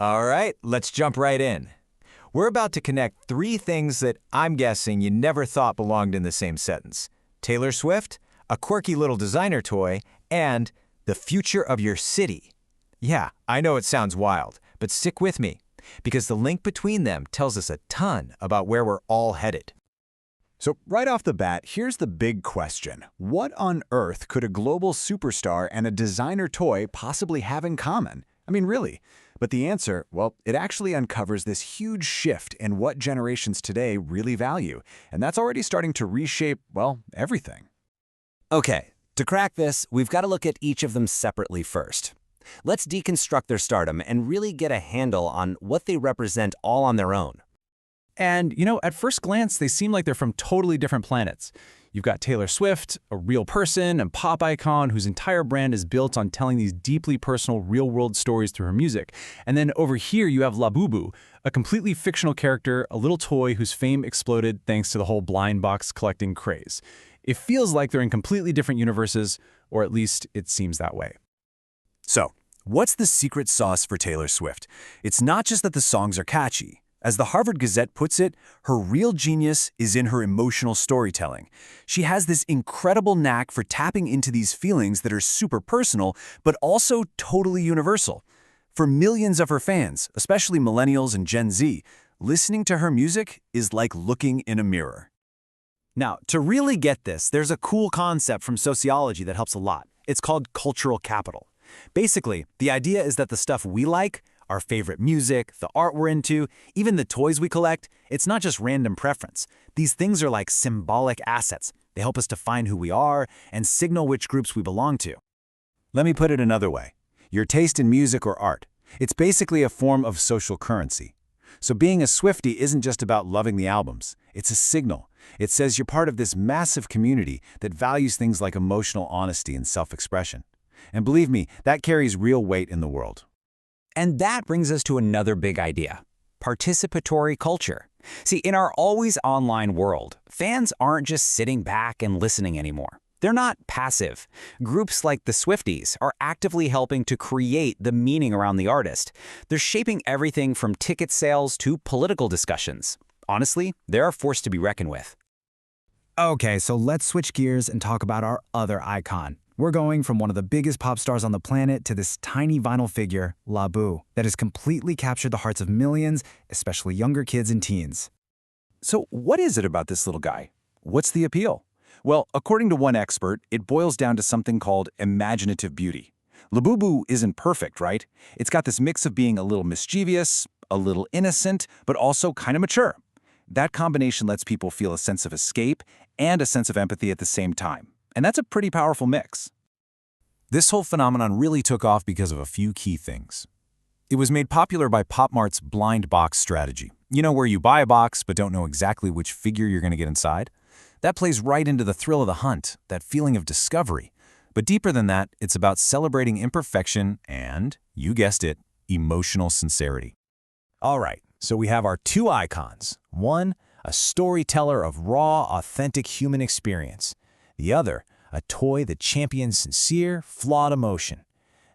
All right, let's jump right in. We're about to connect three things that I'm guessing you never thought belonged in the same sentence. Taylor Swift, a quirky little designer toy, and the future of your city. Yeah, I know it sounds wild, but stick with me, because the link between them tells us a ton about where we're all headed. So right off the bat, here's the big question. What on earth could a global superstar and a designer toy possibly have in common? I mean, really. But the answer, well, it actually uncovers this huge shift in what generations today really value. And that's already starting to reshape, well, everything. Okay, to crack this, we've got to look at each of them separately first. Let's deconstruct their stardom and really get a handle on what they represent all on their own. And, at first glance, they seem like they're from totally different planets. You've got Taylor Swift, a real person and pop icon whose entire brand is built on telling these deeply personal, real-world stories through her music. And then over here, you have Labubu, a completely fictional character, a little toy whose fame exploded thanks to the whole blind box collecting craze. It feels like they're in completely different universes, or at least it seems that way. So, what's the secret sauce for Taylor Swift? It's not just that the songs are catchy. As the Harvard Gazette puts it, her real genius is in her emotional storytelling. She has this incredible knack for tapping into these feelings that are super personal, but also totally universal. For millions of her fans, especially Millennials and Gen Z, listening to her music is like looking in a mirror. Now, to really get this, there's a cool concept from sociology that helps a lot. It's called cultural capital. Basically, the idea is that the stuff we like, our favorite music, the art we're into, even the toys we collect, it's not just random preference. These things are like symbolic assets. They help us define who we are and signal which groups we belong to. Let me put it another way. Your taste in music or art, it's basically a form of social currency. So being a Swiftie isn't just about loving the albums. It's a signal. It says you're part of this massive community that values things like emotional honesty and self-expression. And believe me, that carries real weight in the world. And that brings us to another big idea: participatory culture. See, in our always online world, fans aren't just sitting back and listening anymore. They're not passive. Groups like the Swifties are actively helping to create the meaning around the artist. They're shaping everything from ticket sales to political discussions. Honestly, they're a force to be reckoned with. Okay, so let's switch gears and talk about our other icon. We're going from one of the biggest pop stars on the planet to this tiny vinyl figure, Labu, that has completely captured the hearts of millions, especially younger kids and teens. So what is it about this little guy? What's the appeal? Well, according to one expert, it boils down to something called imaginative beauty. Labubu isn't perfect, right? It's got this mix of being a little mischievous, a little innocent, but also kind of mature. That combination lets people feel a sense of escape and a sense of empathy at the same time. And that's a pretty powerful mix. This whole phenomenon really took off because of a few key things. It was made popular by Pop Mart's blind box strategy. You know, where you buy a box but don't know exactly which figure you're going to get inside? That plays right into the thrill of the hunt, that feeling of discovery. But deeper than that, it's about celebrating imperfection and, you guessed it, emotional sincerity. All right, so we have our two icons. One, a storyteller of raw, authentic human experience. The other, a toy that champions sincere, flawed emotion.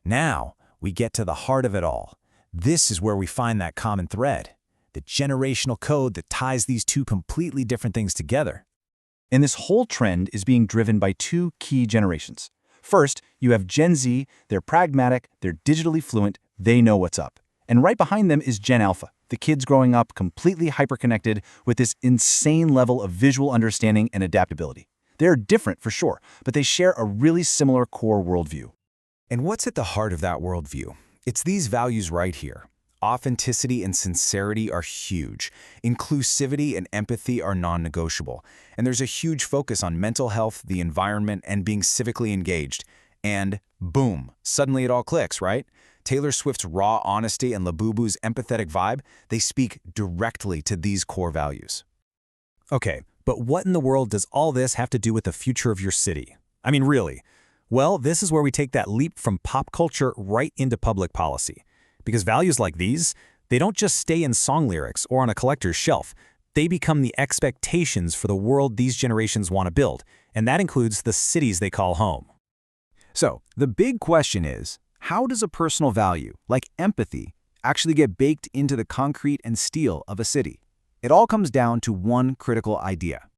Now, we get to the heart of it all. This is where we find that common thread, the generational code that ties these two completely different things together. And this whole trend is being driven by two key generations. First, you have Gen Z. They're pragmatic, they're digitally fluent, they know what's up. And right behind them is Gen Alpha, the kids growing up completely hyperconnected with this insane level of visual understanding and adaptability. They're different for sure, but they share a really similar core worldview. And what's at the heart of that worldview? It's these values right here. Authenticity and sincerity are huge. Inclusivity and empathy are non-negotiable. And there's a huge focus on mental health, the environment, and being civically engaged. And boom, suddenly it all clicks, right? Taylor Swift's raw honesty and Labubu's empathetic vibe, they speak directly to these core values. Okay, but what in the world does all this have to do with the future of your city? I mean, really? Well, this is where we take that leap from pop culture right into public policy. Because values like these, they don't just stay in song lyrics or on a collector's shelf. They become the expectations for the world these generations want to build, and that includes the cities they call home. So, the big question is, how does a personal value, like empathy, actually get baked into the concrete and steel of a city. It all comes down to one critical idea.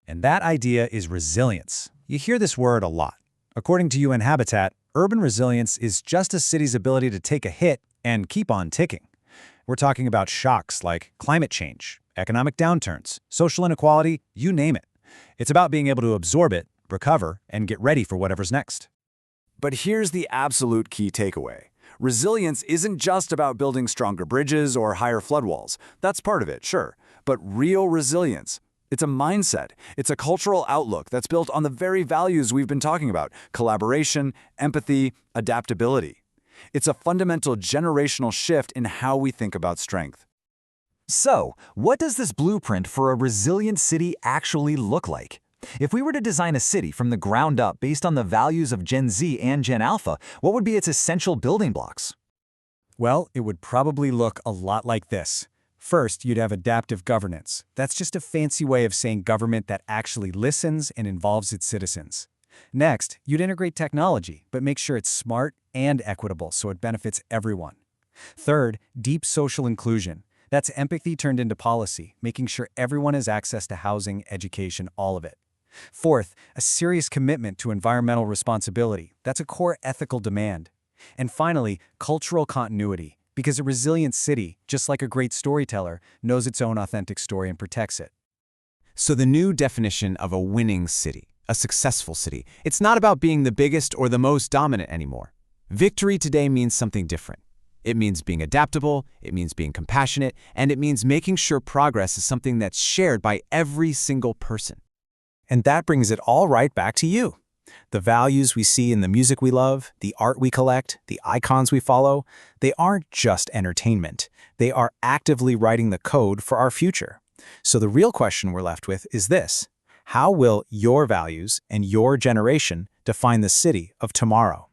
And that idea is resilience. You hear this word a lot. According to UN Habitat, urban resilience is just a city's ability to take a hit and keep on ticking. We're talking about shocks like climate change, economic downturns, social inequality, you name it. It's about being able to absorb it, recover, and get ready for whatever's next. But here's the absolute key takeaway. Resilience isn't just about building stronger bridges or higher flood walls. That's part of it, sure. But real resilience, it's a mindset. It's a cultural outlook that's built on the very values we've been talking about: collaboration, empathy, adaptability. It's a fundamental generational shift in how we think about strength. So, what does this blueprint for a resilient city actually look like? If we were to design a city from the ground up based on the values of Gen Z and Gen Alpha, what would be its essential building blocks? Well, it would probably look a lot like this. First, you'd have adaptive governance. That's just a fancy way of saying government that actually listens and involves its citizens. Next, you'd integrate technology, but make sure it's smart and equitable so it benefits everyone. Third, deep social inclusion. That's empathy turned into policy, making sure everyone has access to housing, education, all of it. Fourth, a serious commitment to environmental responsibility. That's a core ethical demand. And finally, cultural continuity, because a resilient city, just like a great storyteller, knows its own authentic story and protects it. So the new definition of a winning city, a successful city, it's not about being the biggest or the most dominant anymore. Victory today means something different. It means being adaptable, it means being compassionate, and it means making sure progress is something that's shared by every single person. And that brings it all right back to you. The values we see in the music we love, the art we collect, the icons we follow, they aren't just entertainment. They are actively writing the code for our future. So the real question we're left with is this: how will your values and your generation define the city of tomorrow?